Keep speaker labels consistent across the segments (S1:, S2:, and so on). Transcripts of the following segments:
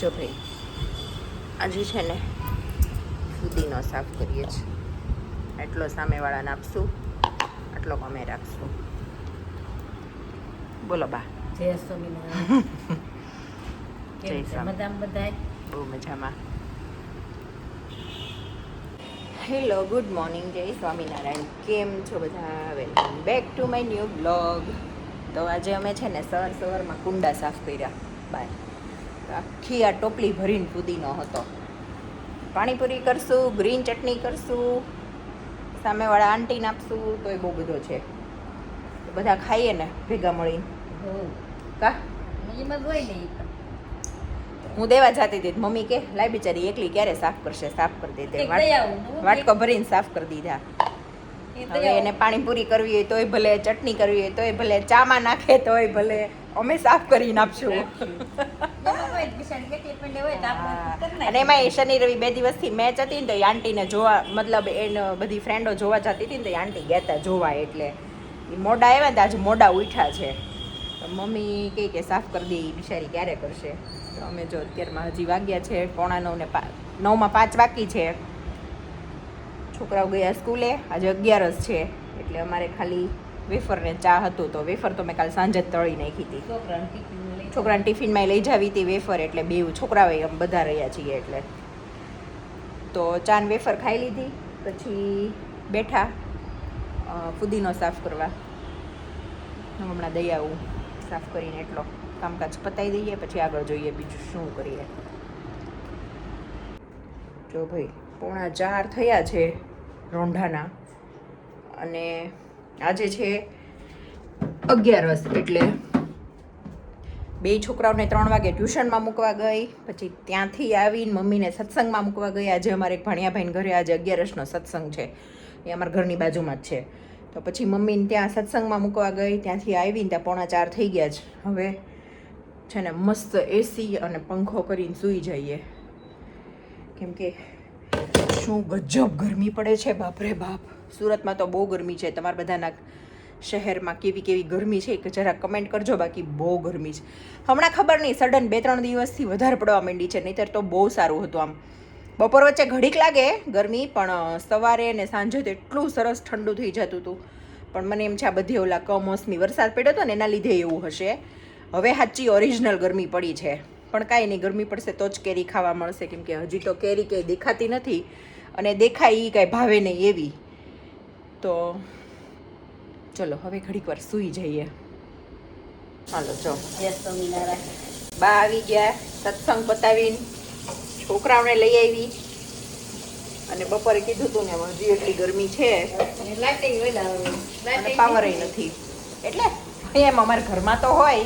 S1: જો ભાઈ આજે છે ને ફુદીનો સાફ કરીએ છીએ. એટલો સામેવાળાને આપશું, આટલો અમે રાખશું. બોલો બા.
S2: જય સ્વામિનારાયણ.
S1: જય સ્વામી.
S2: બધાય
S1: બહુ મજામાં. હેલો, ગુડ મોર્નિંગ, જય સ્વામિનારાયણ. કેમ છો બધા? Welcome back to my new blog. તો આજે અમે છે ને સવારમાં કુંડા સાફ કર્યા બાય. આખી આ ટોપલી ભરીને ફુદીનો હતો. પાણીપુરી કરશું, ગ્રીન ચટણી કરશું, સામેવાળા આંટીને આપશું, તો એ બહુ બધો છે. તો બધા ખાઈએ ને ભેગા મળીને. કા
S2: એમાં હોય ને
S1: હું દેવા જતી હતી, મમ્મી કે લાય બિચારી એકલી ક્યારે સાફ કરશે, સાફ કરી દીધી. વાટકો ભરીને સાફ કરી દીધા. હવે એને પાણીપુરી કરવી હોય તોય ભલે, ચટણી કરવી હોય તોય ભલે, ચામાં નાખે તોય ભલે, અમે સાફ કરીને આપશું. અને એમાં શનિ રવિ 2 દિવસથી મેચ હતી ને, તો એ આંટીને જોવા, મતલબ એને બધી ફ્રેન્ડો જોવા જતી હતી ને, તો એ આંટી ગયા હતા જોવા. એટલે એ મોડા આવ્યા ને, આજે મોડા ઉઠ્યા છે. તો મમ્મી કહે કે સાફ કરી દે, બિચારી ક્યારે કરશે. તો અમે જો અત્યારમાં હજી વાગ્યા છે 9:45 ને 9:05 બાકી છે. છોકરાઓ ગયા સ્કૂલે, આજે 11 છે, એટલે અમારે ખાલી વેફર ને ચા હતું. તો વેફર તો મેં કાલ સાંજે જ તળી નાખી હતી. છોકરાને ટિફિનમાં લઈ જાવી હતી વેફર, એટલે બે છોકરાઓ આમ બધા રહ્યા છીએ એટલે. તો ચા ને વેફર ખાઈ લીધી, પછી બેઠા ફુદીનો સાફ કરવા. હમણાં દઈ આવું સાફ કરીને, એટલો કામકાજ પતાવી દઈએ, પછી આગળ જોઈએ બીજું શું કરીએ. જો ભાઈ 3:45 થયા છે રોંઢાના, અને આજે છે 11, એટલે બે છોકરાઓને 3 વાગે ટ્યુશનમાં મૂકવા ગઈ, પછી ત્યાંથી આવીને મમ્મીને સત્સંગમાં મૂકવા ગઈ. આજે અમારે એક ભણિયાભાઈને ઘરે આજે 11નો સત્સંગ છે, એ અમારા ઘરની બાજુમાં જ છે. તો પછી મમ્મીને ત્યાં સત્સંગમાં મૂકવા ગઈ, ત્યાંથી આવીને ત્યાં 3:45 થઈ ગયા છે. હવે છે ને મસ્ત એસી અને પંખો કરીને સૂઈ જઈએ, કેમ કે શું ગજબ ગરમી પડે છે, બાપરે બાપ. સુરતમાં તો બહુ ગરમી છે. તમારા બધાના શહેરમાં કેવી ગરમી છે કે જરા કમેન્ટ કરજો. બાકી બહુ ગરમી છે હમણાં. ખબર નહીં, સડન 2-3 દિવસથી વધારે પડવા માંડી છે, નહીંતર તો બહુ સારું હતું. આમ બપોર વચ્ચે ઘડીક લાગે ગરમી, પણ સવારે ને સાંજે તો એટલું સરસ ઠંડુ થઈ જતું હતું. પણ મને એમ છે આ બધી ઓલા કમોસમી વરસાદ પડ્યો હતો ને એના લીધે એવું હશે. હવે સાચી ઓરિજિનલ ગરમી પડી છે. પણ કાંઈ નહીં, ગરમી પડશે તો જ કેરી ખાવા મળશે, કેમ કે હજી તો કેરી કંઈ દેખાતી નથી, અને દેખાય એ કાંઈ ભાવે નહીં એવી. તો ચલો હવે ઘડીક વાર સૂઈ જઈએ. હાલો જો બા આવી ગયા, સત્સંગ પતાવીને છોકરાઓને લઈ આવી, અને બપોરે કીધું તું ને હજી એટલી ગરમી છે અને પાવર નથી. એટલે એમ અમારા ઘરમાં તો હોય,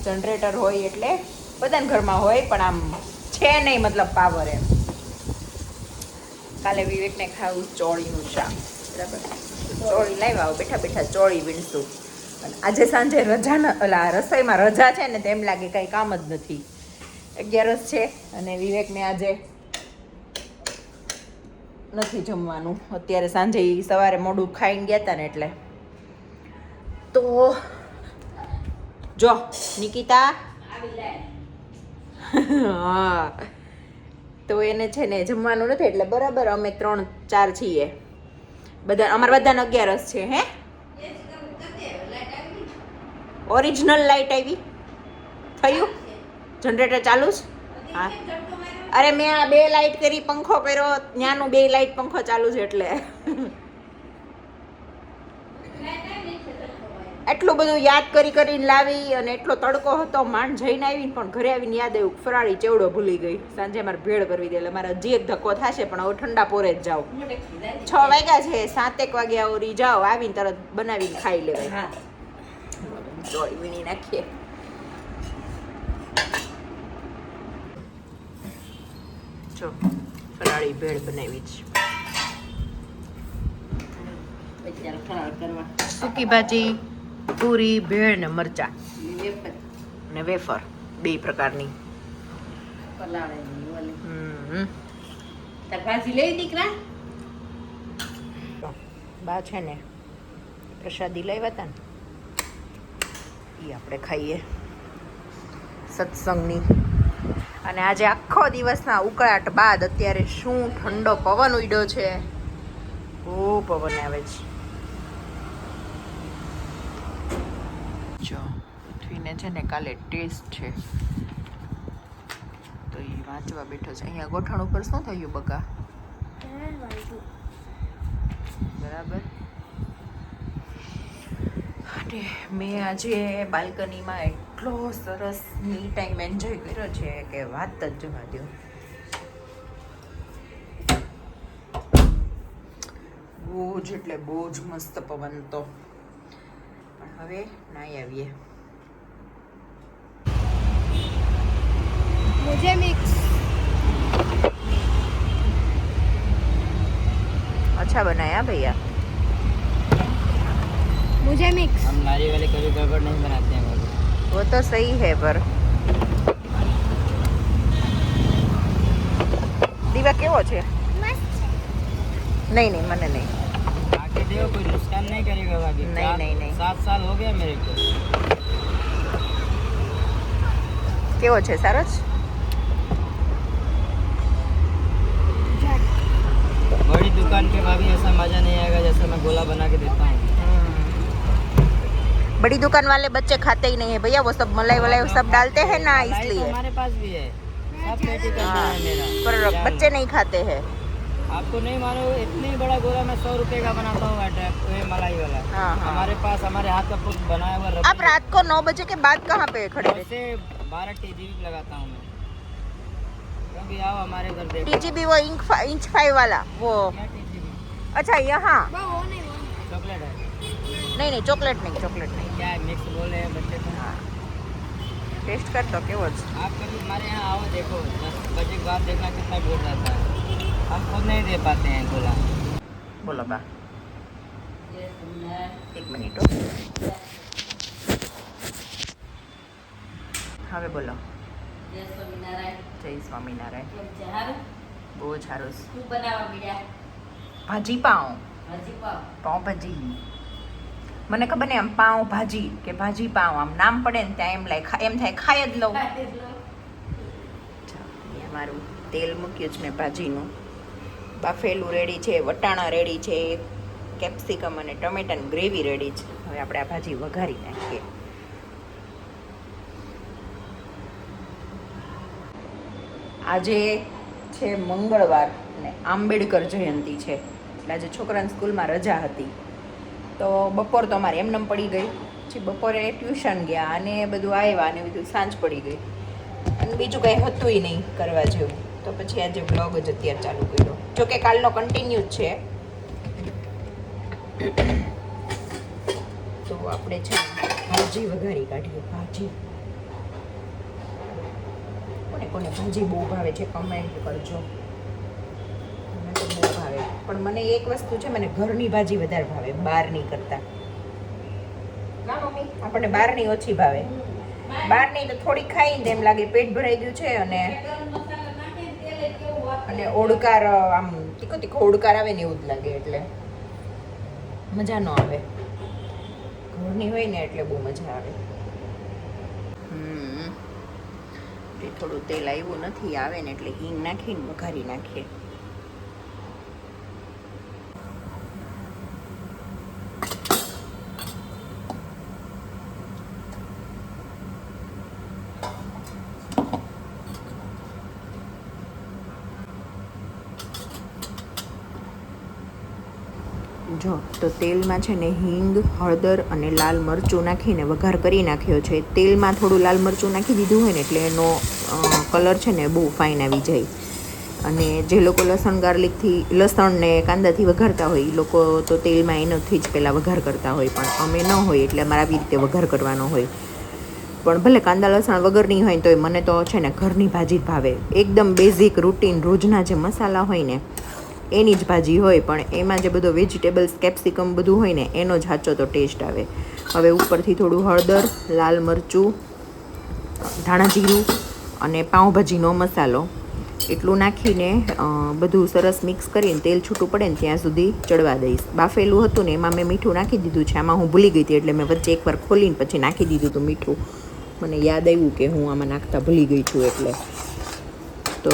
S1: જનરેટર હોય, એટલે બધાના ઘરમાં હોય, પણ આમ છે નહીં, મતલબ પાવર એમ. કાલે વિવેકને ખાવું ચોળીનું શાક, બરાબર. ચોળી લાવ્યા, આવો બેઠા બેઠા ચોળી વીણશું. અને આજે સાંજે રજાના ઓલા રસોઈમાં રજા છે ને, તેમ લાગે કાંઈ કામ જ નથી. 11 છે, અને વિવેકને આજે નથી જમવાનું. અત્યારે સાંજે સવારે મોડું ખાઈને ગયા હતા ને, એટલે. તો જો નિકિતા હા, તો એને છે ને જમવાનું નથી, એટલે બરાબર અમે 3-4 છીએ બધા. અમારા બધાને 11 છે. હે, ઓરિજિનલ લાઈટ આવી થયું, જનરેટર ચાલુ જ. હા, અરે મેં આ 2 લાઈટ કરી, પંખો કર્યો, ત્યાંનું 2 લાઈટ પંખો ચાલુ છે, એટલે એટલું બધું યાદ કરીને લાવી, અને એટલો તડકો હતો, માંડ જઈને આવીને, પણ ઘરે આવીને યાદ આવ્યું ફરાળી ચેવડો ભૂલી ગઈ. સાંજે મારે ભેળ કરવી દે, એટલે મારે હજી એક ધક્કો થશે, પણ હવે ઠંડા પોરે જ જાઓ. 6 વાગ્યા છે, 7-1 વાગ્યા ઓરી જાઓ, આવીને તરત બનાવીને ખાઈ લેવાય. ચોળી વીણી નાખીએ. જો ફરાળી ભેળ બનાવી છે. સૂકી ભાજી, પૂરી, ભેળ ને મરચા ને વેફર, 2 પ્રકારની. બા છે ને પ્રસાદી લાવ્યા હતા ને, એ આપણે ખાઈએ સત્સંગની. અને આજે આખો દિવસના ઉકળાટ બાદ અત્યારે શું ઠંડો પવન ઉડ્યો છે. બહુ પવન આવે છે. જો પૃથ્વીને છે ને કાલે ટેસ્ટ છે તો એ વાંચવા બેઠો છે. અહીંયા ગોઠણ ઉપર શું થયું બકા? બરાબર. અને મેં આજે બાલ્કનીમાં એટલો સરસ મી ટાઈમ એન્જોય કર્યો છે કે વાત જ જવા દો. બહુ જ એટલે બહુ જ મસ્ત પવન તો. પણ હવે નાઈ આવીએ.
S3: मुझे मिक्स
S1: अच्छा बनाया भैया.
S3: मुझे मिक्स
S4: हम नारी वाले कभी गड़बड़ नहीं बनाते हैं बाबू.
S1: वो तो सही है पर દીવા કેવો છે?
S3: मस्त
S1: નહીં નહીં મને નહીં.
S4: आके देखो कोई नुकसान नहीं करेगा बाकी.
S1: नहीं, नहीं, नहीं.
S4: 7 साल हो गया मेरे को.
S1: કેવો છે? સારો છે.
S4: बड़ी दुकान के भाभी ऐसा मजा नहीं आएगा जैसा मैं गोला बना के देता हूँ.
S1: बड़ी दुकान वाले बच्चे खाते ही नहीं है भैया. वो सब मलाई वलाई सब डालते हैं ना
S4: मलाई तो
S1: इसलिए.
S4: हमारे पास भी है. सब पेटी करना है मेरा.
S1: पर बच्चे नहीं खाते हैं.
S4: आपको नहीं मानो इतनी बड़ा गोला मैं 100 रुपए का बनाता हूँ ये मलाई वाला.
S1: हाँ, हाँ.
S4: हमारे पास हमारे हाथ का खुद बनाया हुआ
S1: आप रात को 9 बजे के बाद कहाँ पे खड़े रहते?
S4: से 12 टीजी लगाता हूँ मैं. कभी आओ हमारे घर देखो.
S1: टीजीबी वो इंच 5 वाला वो.
S4: क्या टीजीबी?
S1: अच्छा यहाँ
S3: वो नहीं
S4: चॉकलेट है.
S1: नहीं चॉकलेट नहीं
S4: क्या है मिक्स बोले हैं बच्चे को.
S1: हाँ टेस्ट कर तो केवो છે.
S4: आप कभी हमारे यहाँ आओ देखो 10 बजे के बाद देखना कितना भीड़ रहता है. हम खुद नहीं दे पाते हैं गोला.
S1: બોલો બા. એક મિનિટ હો. હવે બોલો.
S2: જય સ્વામિનારાયણ.
S1: જય સ્વામિનારાયણ.
S2: કેમ છે? હારું?
S1: બહુ સારું છે.
S2: શું બનાવવા મીડ્યા?
S1: ભાજી પાઉં.
S2: હજી પાવ.
S1: પાઉં ભાજી. મને ખબર નહીં આમ પાઉં ભાજી કે ભાજી પાઉં આમ નામ પડે ને ત્યાં એમ થાય ખાઈ જ લઉં. મારું તેલ મૂક્યું છે મેં ભાજીનું. બાફેલું રેડી છે, વટાણા રેડી છે, કેપ્સિકમ અને ટમેટાની ગ્રેવી રેડી છે. હવે આપણે આ ભાજી વઘારી નાખીએ. આજે છે મંગળવાર અને આંબેડકર જયંતિ છે એટલે આજે છોકરાની સ્કૂલમાં રજા હતી તો બપોર તો અમારે એમનેમ પડી ગઈ. પછી બપોરે ટ્યુશન ગયા અને બધું આવ્યા અને બધું સાંજ પડી ગઈ અને બીજું કંઈ હતુંય નહીં કરવા જેવું. તો પછી આજે વ્લોગ જ અત્યારે ચાલુ કર્યો. જોકે કાલનો કન્ટિન્યુ જ છે. તો આપણે છે ભાજી વઘારી કાઢીએ. ભાજી કોને ભાજી બહુ ભાવે છે કમેન્ટ કરજો. મને તો બહુ ભાવે પણ મને એક વસ્તુ છે મને ઘરની ભાજી વધારે ભાવે બહારની કરતાં. ના મમ્મી આપણને બહારની ઓછી ભાવે. બહારની તો થોડી ખાઈને એમ લાગે પેટ ભરાઈ ગયું છે અને ઓડકાર આમ તીખો તીખો ઓડકાર આવે ને એવું જ લાગે એટલે મજા ન આવે. ઘરની હોય ને એટલે બહુ મજા આવે. થોડું તેલ આવ્યું નથી આવે ને એટલે હિંગ નાખીને વઘારી નાખીએ. જો તો તેલમાં છે ને હિંગ, હળદર અને લાલ મરચું નાખીને વઘાર કરી નાખ્યો છે. તેલમાં થોડું લાલ મરચું નાખી દીધું હોય ને એટલે એનો કલર છે ને બહુ ફાઇન આવી જાય. અને જે લોકો લસણ ને કાંદાથી વઘારતા હોય એ લોકો તો તેલમાં એનોથી જ પહેલાં વઘાર કરતા હોય પણ અમે ન હોય એટલે અમારે આવી રીતે વઘાર કરવાનો હોય. પણ ભલે કાંદા લસણ વગરની હોય તો મને તો છે ને ઘરની ભાજી જ ભાવે. એકદમ બેઝિક રૂટીન રોજના જે મસાલા હોય ને એની જ ભાજી હોય પણ એમાં જે બધો વેજીટેબલ્સ કેપ્સિકમ બધું હોય ને એનો જ સાચો તો ટેસ્ટ આવે. હવે ઉપરથી થોડું હળદર, લાલ મરચું, ધાણા જીરું અને પાઉંભાજીનો મસાલો એટલું નાખીને બધું સરસ મિક્સ કરીને તેલ છૂટું પડે ને ત્યાં સુધી ચડવા દઈશ. બાફેલું હતું ને એમાં મેં મીઠું નાખી દીધું છે. આમાં હું ભૂલી ગઈ હતી એટલે મેં વચ્ચે એકવાર ખોલીને પછી નાખી દીધું હતું મીઠું. મને યાદ આવ્યું કે હું આમાં નાખતા ભૂલી ગઈ છું એટલે તો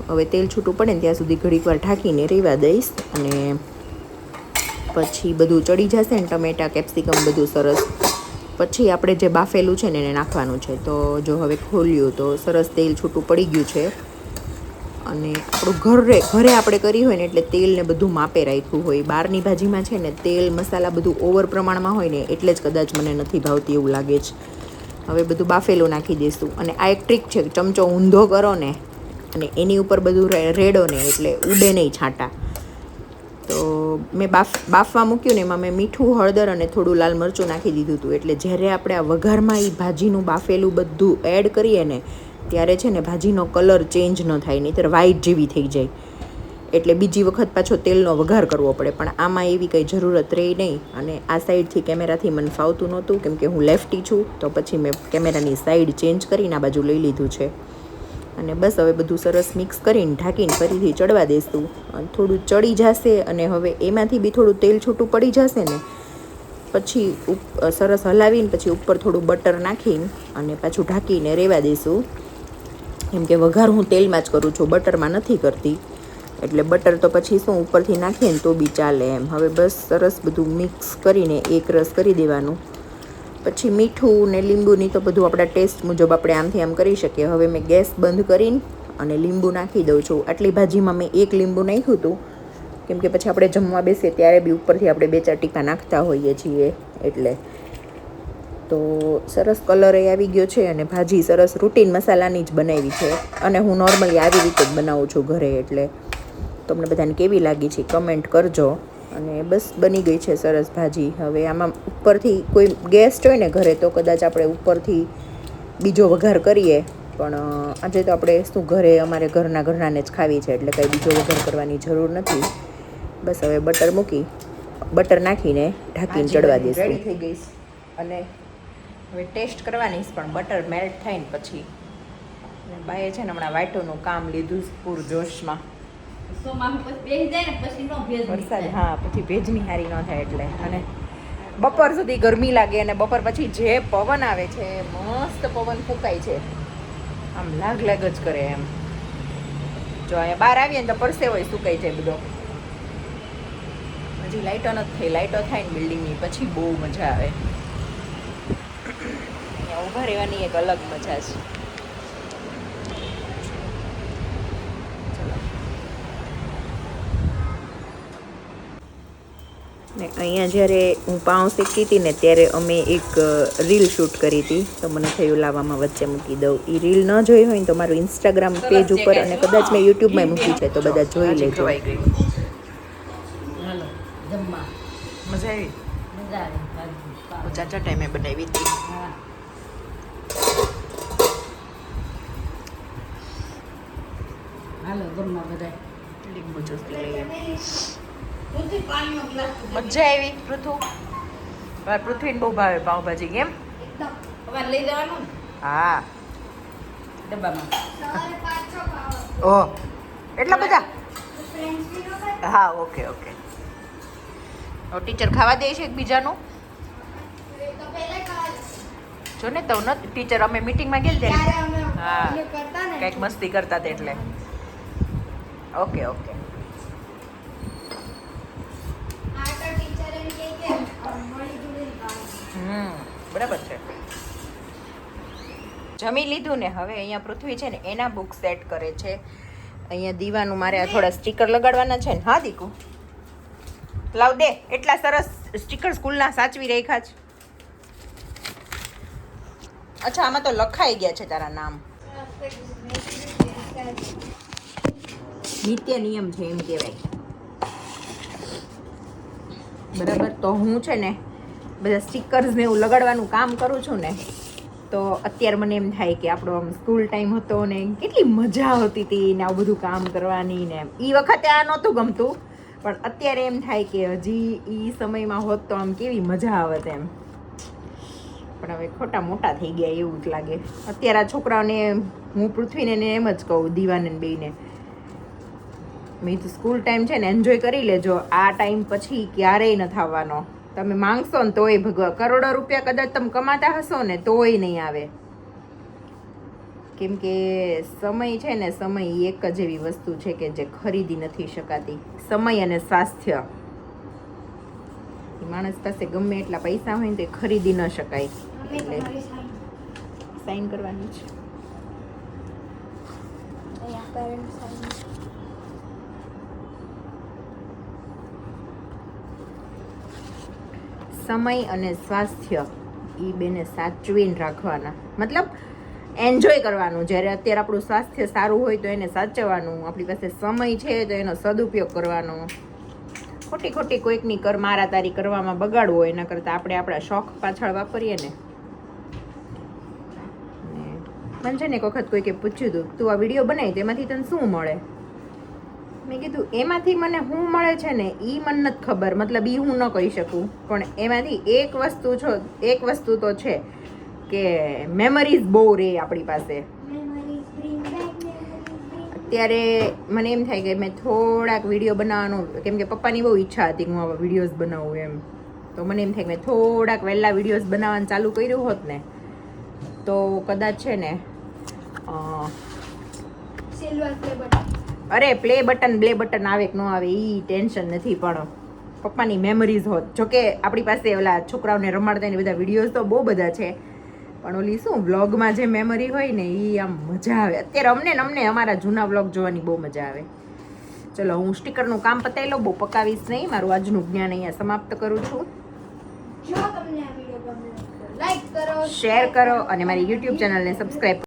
S1: હવે તેલ છૂટું પડે ને ત્યાં સુધી ઘડીક વાર ઢાંકીને રહેવા દઈશ અને પછી બધું ચડી જશે ને ટમેટાં કેપ્સિકમ બધું સરસ પછી આપણે જે બાફેલું છે ને એને નાખવાનું છે. તો જો હવે ખોલ્યું તો સરસ તેલ છૂટું પડી ગયું છે અને આપણું ઘરે આપણે કરી હોય ને એટલે તેલ ને બધું માપે રાખ્યું હોય. બહારની ભાજીમાં છે ને તેલ મસાલા બધું ઓવર પ્રમાણમાં હોય ને એટલે જ કદાચ મને નથી ભાવતી એવું લાગે છે. હવે બધું બાફેલું નાખી દઈશું અને આ એક ટ્રીક છે, ચમચો ઊંધો કરો ને અને એની ઉપર બધું રેડો ને એટલે ઉડે નહીં છાંટા. તો મેં બાફવા મૂક્યું ને એમાં મેં મીઠું, હળદર અને થોડું લાલ મરચું નાખી દીધું હતું. એટલે જ્યારે આપણે આ વઘારમાં એ ભાજીનું બાફેલું બધું એડ કરીએ ને ત્યારે છે ને ભાજીનો કલર ચેન્જ ન થાય, નહીંતર વ્હાઈટ જેવી થઈ જાય. એટલે બીજી વખત પાછો તેલનો વઘાર કરવો પડે. પણ આમાં એવી કંઈ જરૂરત રહી નહીં. અને આ સાઈડથી કેમેરાથી મને ફાવતું નહોતું કેમ કે હું લેફ્ટી છું, તો પછી મેં કેમેરાની સાઈડ ચેન્જ કરીને આ બાજુ લઈ લીધું છે. અને બસ હવે બધું સરસ મિક્સ કરીને ઢાંકીને ફરીથી ચડવા દઈશું. થોડું ચડી જશે અને હવે એમાંથી બી થોડું તેલ છૂટું પડી જશે ને પછી સરસ હલાવીને પછી ઉપર થોડું બટર નાખીને અને પાછું ઢાંકીને રહેવા દઈશું. કેમ કે વઘાર હું તેલમાં જ કરું છું, બટરમાં નથી કરતી. એટલે બટર તો પછી શું ઉપરથી નાખીએ ને તો બી ચાલે એમ. હવે બસ સરસ બધું મિક્સ કરીને એક રસ કરી દેવાનું. પછી મીઠું ને લીંબુની તો બધું આપણા ટેસ્ટ મુજબ આપણે આમથી આમ કરી શકીએ. હવે મેં ગેસ બંધ કરીને અને લીંબુ નાખી દઉં છું. આટલી ભાજીમાં મેં એક લીંબુ નાખ્યું હતું કેમ કે પછી આપણે જમવા બેસીએ ત્યારે બી ઉપરથી આપણે 2-4 ટીકા નાખતા હોઈએ છીએ એટલે. તો સરસ કલર એ આવી ગયો છે અને ભાજી સરસ રૂટીન મસાલાની જ બનાવી છે અને હું નોર્મલી આવી રીતે જ બનાવું છું ઘરે. એટલે તમને બધાને કેવી લાગી છે કમેન્ટ કરજો. અને બસ બની ગઈ છે સરસ ભાજી. હવે આમાં ઉપરથી કોઈ ગેસ્ટ હોય ને ઘરે તો કદાચ આપણે ઉપરથી બીજો વઘાર કરીએ, પણ આજે તો આપણે શું ઘરે અમારે ઘરનાને જ ખાવી છે એટલે કંઈ બીજો વઘાર કરવાની જરૂર નથી. બસ હવે બટર નાખીને ઢાંકીને ચડવા દઈશું. રેડી થઈ ગઈ અને હવે ટેસ્ટ કરવાની પણ બટર મેલ્ટ થાય ને પછી. બાએ છે ને હમણાં વાટોનું કામ લીધું પૂર જોશમાં. વરસાદ હા પછી ભેજની હારી ન થાય એટલે. અને બપોર સુધી ગરમી લાગે અને બપોર પછી જે પવન આવે છે મસ્ત પવન ફૂંકાય છે, આમ લાગ જ કરે એમ. જો અહીંયા બહાર આવીએ ને તો પરસેવો સુકાઈ જાય બધો. હજી લાઇટો નથી થઈ, લાઇટો થાય ને બિલ્ડિંગની પછી બહુ મજા આવે. અહીંયા ઊભા રહેવાની એક અલગ મજા છે. ને અહીંયા જ્યારે હું પાઉં શેકતી હતી ને ત્યારે અમે એક રીલ શૂટ કરી હતી. તો મને થયું લાવવામાં વચ્ચે મૂકી દઉં. એ રીલ ન જોઈ હોય ને તો મારું ઇન્સ્ટાગ્રામ પેજ ઉપર અને કદાચ મેં યુટ્યુબમાં મૂકી છે તો બધા જોઈ લેજો. મજા આવી? ચાચા ટાઈમે બનાવી હતી. લીંબુ જ્યુસ લઈએ. મજા આવી પૃથુ? પૃથ્વીને બહુ ભાવે પાઉંભાજી કેમ?
S2: લઈ જવાનું
S1: હા
S2: ડબ્બામાં.
S1: ઓહ એટલા બધા? હા ઓકે. ટીચર ખાવા દે છે એકબીજાનું? જો ને તો નથી ટીચર, અમે મીટિંગમાં ગયેલ હા કંઈક મસ્તી કરતા હતા એટલે. ઓકે બરાબર છે. જમી લીધું ને હવે અહીંયા પૃથ્વી છે ને એના બુક સેટ કરે છે. અહીંયા દીવાનું મારે આ થોડા સ્ટીકર લગાડવાના છે ને. હા દીકુ લાવ દે. એટલા સરસ સ્ટીકર સ્કૂલના સાચવી રાખ્યા છે. અચ્છા આમાં તો લખાઈ ગયા છે તારા નામ. નિત્ય નિયમ છે એમ કહેવાય. બરાબર. તો હું છે ને બધા સ્ટીકર્સ ને એવું લગાડવાનું કામ કરું છું ને તો અત્યારે મને એમ થાય કે આપણો આમ સ્કૂલ ટાઈમ હતો ને કેટલી મજા આવતી હતી ને આવું બધું કામ કરવાની ને. એ વખતે આ નહોતું ગમતું પણ અત્યારે એમ થાય કે હજી એ સમયમાં હોત તો આમ કેવી મજા આવત એમ. પણ હવે ખોટા મોટા થઈ ગયા એવું જ લાગે. અત્યારે આ છોકરાઓને હું પૃથ્વીને એમ જ કહું, દીવાને બેયને, મેં તો સ્કૂલ ટાઈમ છે ને એન્જોય કરી લેજો. આ ટાઈમ પછી ક્યારેય નથી આવવાનો. તમે માંગશો ને તોય ભગવા કરોડો રૂપિયા કદાચ તમે કમાતા હશો ને તોય નહીં આવે. કેમ કે સમય છે ને, સમય ઈ એક જ એવી વસ્તુ છે કે જે ખરીદી નથી શકાતી. સમય અને સ્વાસ્થ્ય, ઈ માણસ પાસે ગમે એટલા પૈસા હોય ને તે ખરીદી ન શકાય. એટલે સાઈન કરવાની છે. સમય અને સ્વાસ્થ્ય એ બેને સાચવીને રાખવાના, મતલબ એન્જોય કરવાનું. જ્યારે અત્યારે આપણું સ્વાસ્થ્ય સારું હોય તો એને સાચવવાનું, આપણી પાસે સમય છે તો એનો સદુપયોગ કરવાનો. ખોટી ખોટી કોઈકની મારા તારી કરવામાં બગાડવું હોય એના કરતાં આપણે આપણા શોખ પાછળ વાપરીએ ને. મને છે ને એક વખત કોઈકે પૂછ્યું હતું, તું આ વિડીયો બનાવી તેમાંથી તને શું મળે? મેં કીધું એમાંથી મને શું મળે છે ને એ મને નથી ખબર, મતલબ એ હું ન કહી શકું, પણ એમાંથી એક વસ્તુ તો છે કે મેમરીઝ બહુ રહે આપણી પાસે. અત્યારે મને એમ થાય કે મેં થોડાક વિડીયો બનાવવાનું, કેમ કે પપ્પાની બહુ ઈચ્છા હતી હું આવા વિડીયોઝ બનાવું એમ, તો મને એમ થાય કે મેં થોડાક વહેલા વિડીયોઝ બનાવવાનું ચાલુ કર્યું હોત ને તો કદાચ છે ને અરે પ્લે બટન આવે કે ન આવે એ ટેન્શન નથી, પણ પપ્પાની મેમરીઝ હોત. જોકે આપણી પાસે ઓલા છોકરાઓને રમાડતા ને બધા વિડીયોઝ તો બહુ બધા છે, પણ ઓલી શું વ્લોગમાં જે મેમરી હોય ને એ આમ મજા આવે. અત્યારે અમને અમારા જૂના વ્લોગ જોવાની બહુ મજા આવે. ચલો હું સ્ટીકરનું કામ પતાવી લઉં, બહુ પકાવીશ નહીં. મારું આજનું જ્ઞાન અહીંયા સમાપ્ત કરું છું.
S3: જો તમને આ વિડીયો ગમ્યો તો લાઈક કરો,
S1: શેર કરો અને મારી યુટ્યુબ ચેનલને સબસ્ક્રાઈબ